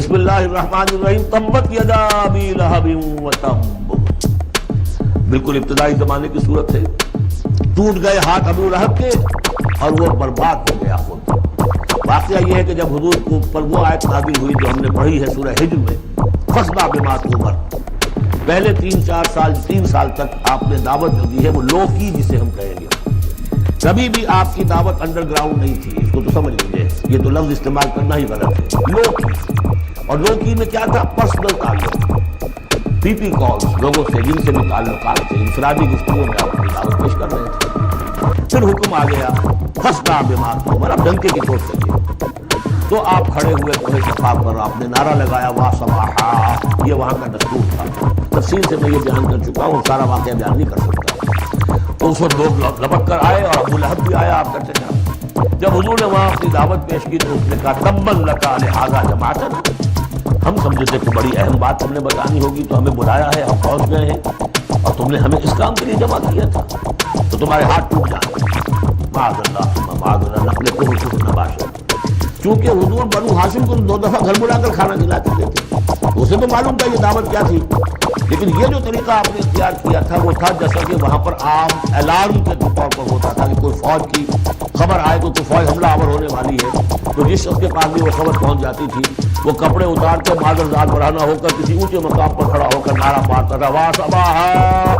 بسم اللہ الرحمن الرحیم تبت یدا ابی لہب وتب، بالکل ابتدائی زمانے کی صورت ہے. ٹوٹ گئے ہاتھ ابو لہب کے اور وہ برباد ہو گیا خود. واقعہ یہ ہے کہ جب حضور کو پر وہ آیت نازل ہوئی جو ہم نے پڑھی ہے سورہ ہجر میں، فصبع بما تؤمر، پہلے 3 سال تک آپ نے دعوت جو دی ہے وہ لو کی، جسے ہم کہیں گے. کبھی بھی آپ کی دعوت انڈر گراؤنڈ نہیں تھی، اس کو تو سمجھ لیجیے، یہ تو لفظ استعمال کرنا ہی غلط ہے. لو کی، اور لو کی میں کیا تھا؟ پرسنل تعلق، پی پی کالز، لوگوں سے جن سے بھی تعلقات تھے، انفرادی گفتگو میں آپ کی دعوت پیش کر رہے تھے. پھر حکم آ گیا فصبع بما تؤمر، اب ڈنکے کی چوٹ چلیے. تو آپ کھڑے ہوئے کوہ صفا پر، آپ نے نعرہ لگایا وا صباحا، یہ وہاں کا دستور تھا. تفصیل سے میں یہ بیان کر چکا ہوں، سارا واقعہ بیان نہیں کر سکتا. تو اس وقت لوگ لپک کر آئے اور ابو لہب بھی آیا آپ کا چچا. جب حضور نے وہاں اپنی دعوت پیش کی تو اس نے کہا تبت لک لہذا جمعتنا، ہم سمجھے تھے کہ بڑی اہم بات ہم نے بتانی ہوگی تو ہمیں بلایا ہے، ہم پہنچ گئے ہیں اور تم نے ہمیں اس کام کے لیے جمع کیا تھا، تو تمہارے ہاتھ ٹوٹ جائیں. معاذ اللہ معاذ اللہ، نقل کو حقوق نباشا. چونکہ حضور بنو ہاشم کو 2 دفعہ گھر بلا کر کھانا کھلا چکے تھے، اسے تو معلوم تھا یہ دعوت کیا تھی. لیکن یہ جو طریقہ آپ نے اختیار کیا تھا وہ تھا جیسا کہ وہاں پر عام الارم کے طور پر ہوتا تھا کہ کوئی فوج کی خبر آئے تو فوج حملہ آور ہونے والی ہے، تو جس شخص کے پاس بھی وہ خبر پہنچ جاتی تھی وہ کپڑے اتار کے معذرات برہنہ ہو کر کسی اونچے مقام پر کھڑا ہو کر نعرہ مارتا تھا وا صباحا،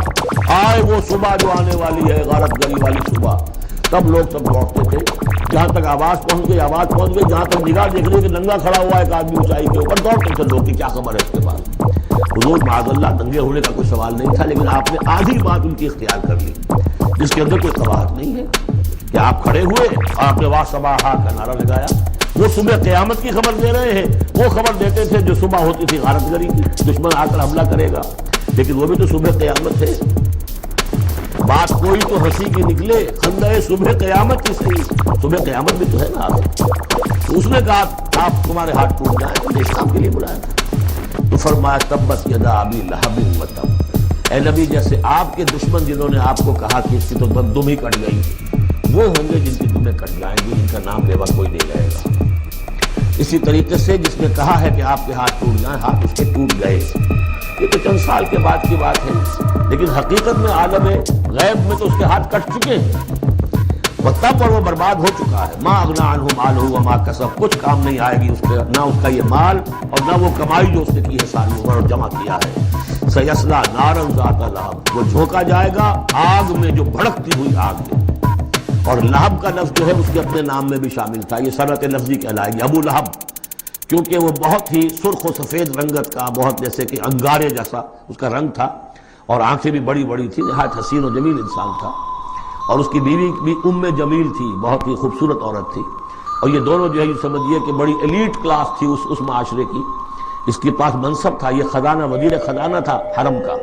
آئے وہ صبح جو آنے والی ہے، غارت گری والی صبح. تب لوگ سب لوٹتے تھے، جہاں تک آواز پہنچ گئی، جہاں تک نگاہ دیکھ رہی کہ ننگا کھڑا ہوا ہے ایک آدمی اونچائی کے اوپر، دوڑتے تھے لوگ کہ کیا خبر ہے اس کے پاس. حضور معاذ اللہ ننگے ہونے کا کوئی سوال نہیں تھا، لیکن آپ نے آدھی بات ان کی اختیار کر لی جس کے اندر کوئی قباحت نہیں ہے کہ آپ کھڑے ہوئے اور آپ نے وا صباحا کا نعرہ لگایا. وہ صبح قیامت کی خبر دے رہے ہیں، وہ خبر دیتے تھے جو صبح ہوتی تھی غارت گری کی، دشمن آ کر حملہ کرے گا، لیکن وہ بھی تو صبح قیامت ہے. بات کوئی تو ہنسی کی نکلے، خندہ صبح قیامت کی صحیح، صبح قیامت بھی تو ہے نا. تو اس نے کہا آپ تمہارے ہاتھ ٹوٹ جائیں، تو اس کام کے لیے بلایا تھا. تو فرمایا تبت یدا ابی لہب وتب، اے نبی جیسے آپ کے دشمن جنہوں نے آپ کو کہا کہ اس کی تو دم ہی کٹ گئی، وہ ہوں گے جن کی تمہیں کٹ جائیں گی، جن کا نام لیوا کوئی نہیں رہے گا. اسی طریقے سے جس نے کہا ہے کہ آپ کے ہاتھ ٹوٹ جائیں، ہاتھ اس کے ٹوٹ گئے. یہ تو چند سال کے بعد کی بات ہے، لیکن حقیقت میں عالم غیب میں تو اس کے ہاتھ کٹ چکے ہیں، وقت پر وہ برباد ہو چکا ہے. ما اغنی عنہ مالہ وما کسب، کچھ کام نہیں آئے گی اس کے، نہ اس کا یہ مال اور نہ وہ کمائی جو اس نے کی ہے ساری عمر اور جمع کیا ہے. سیصلی نارا ذات لہب، وہ جھونکا جائے گا آگ میں جو بھڑکتی ہوئی آگ میں. اور لہب کا لفظ جو ہے اس کے اپنے نام میں بھی شامل تھا، یہ صنعت لفظی کہلائے گی ابو لہب، کیونکہ وہ بہت ہی سرخ و سفید رنگت کا، بہت جیسے کہ انگارے جیسا اس کا رنگ تھا، اور آنکھیں بھی بڑی بڑی تھی، نہایت حسین و جمیل انسان تھا. اور اس کی بیوی بھی ام جمیل تھی، بہت ہی خوبصورت عورت تھی. اور یہ دونوں جو ہے یہ سمجھیے کہ بڑی ایلیٹ کلاس تھی اس معاشرے کی. اس کے پاس منصب تھا، یہ خزانہ وزیر خزانہ تھا حرم کا.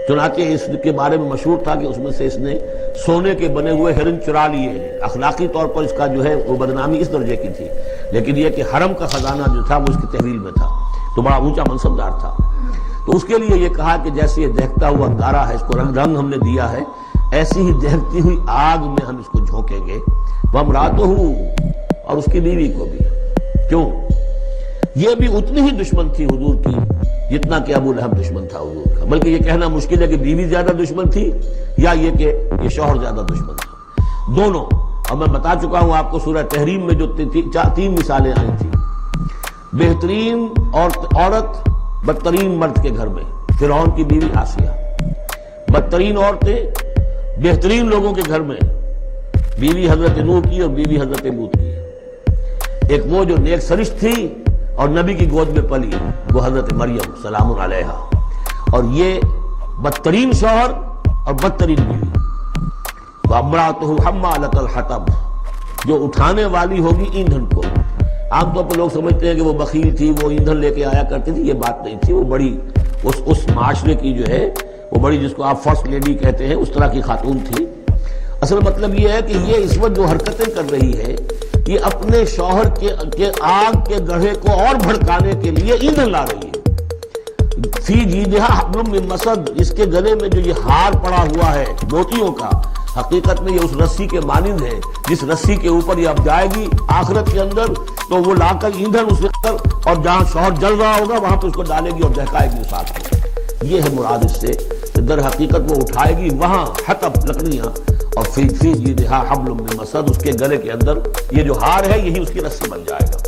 چنانچہ اس کے بارے میں مشہور تھا کہ اس میں سے اس نے سونے کے بنے ہوئے ہرن چرا لیے. اخلاقی طور پر اس کا جو ہے وہ بدنامی اس درجے کی تھی، لیکن یہ کہ حرم کا خزانہ جو تھا وہ اس کی تحویل میں تھا، تو بڑا اونچا منصب دار تھا. تو اس کے لیے یہ کہا کہ جیسے یہ دہتا ہوا انگارہ ہے، اس کو رنگ ہم نے دیا ہے، ایسی ہی دہتی ہوئی آگ میں ہم اس کو جھونکیں گے. وامرأتہ، اور اس کی بیوی کو بھی. کیوں؟ یہ بھی اتنی ہی دشمن تھی حضور کی جتنا کہ ابو لہب دشمن تھا حضور کا. بلکہ یہ کہنا مشکل ہے کہ بیوی زیادہ دشمن تھی یا یہ کہ یہ شوہر زیادہ دشمن تھا، دونوں. اور میں بتا چکا ہوں آپ کو سورہ تحریم میں جو 3 مثالیں آئی تھیں. بہترین عورت بدترین مرد کے گھر میں، فرعون کی بیوی آسیہ. بدترین عورتیں بہترین لوگوں کے گھر میں، بیوی حضرت نوح کی اور بیوی حضرت لوط کی. ایک وہ جو نیک سرشت تھی اور نبی کی گود میں پلی، وہ حضرت مریم سلام علیہا. اور یہ بدترین شوہر اور بدترین بیوی. وامرأتہ حمالۃ الحطب، جو اٹھانے والی ہوگی ایندھن کو. عام طور پر لوگ سمجھتے ہیں کہ وہ بخیل تھی، وہ ایندھن لے کے آیا کرتی تھی. یہ بات نہیں تھی، وہ بڑی اس معاشرے کی جو ہے وہ بڑی، جس کو آپ فرسٹ لیڈی کہتے ہیں، اس طرح کی خاتون تھی. اصل مطلب یہ ہے کہ یہ اس وقت جو حرکتیں کر رہی ہے یہ اپنے شوہر کے آگ کے گڑھے کو اور بھڑکانے کے لیے ایندھن لا رہی ہے. فی جیدہا حبل من مسد، اس کے گلے میں جو یہ ہار پڑا ہوا ہے موتیوں کا، حقیقت میں یہ اس رسی کے مانند ہے جس رسی کے اوپر یہ اب جائے گی آخرت کے اندر تو وہ لا کر ایندھن اس پر اور جہاں شوہر جل رہا ہوگا وہاں پہ اس کو ڈالے گی اور دہکائے گی ساتھ میں. یہ ہے مراد اس سے در حقیقت وہ اٹھائے گی وہاں حطب لکڑیاں اور فی جیدہا حبل من مسد، اس کے گلے کے اندر یہ جو ہار ہے یہی اس کی رسی بن جائے گا.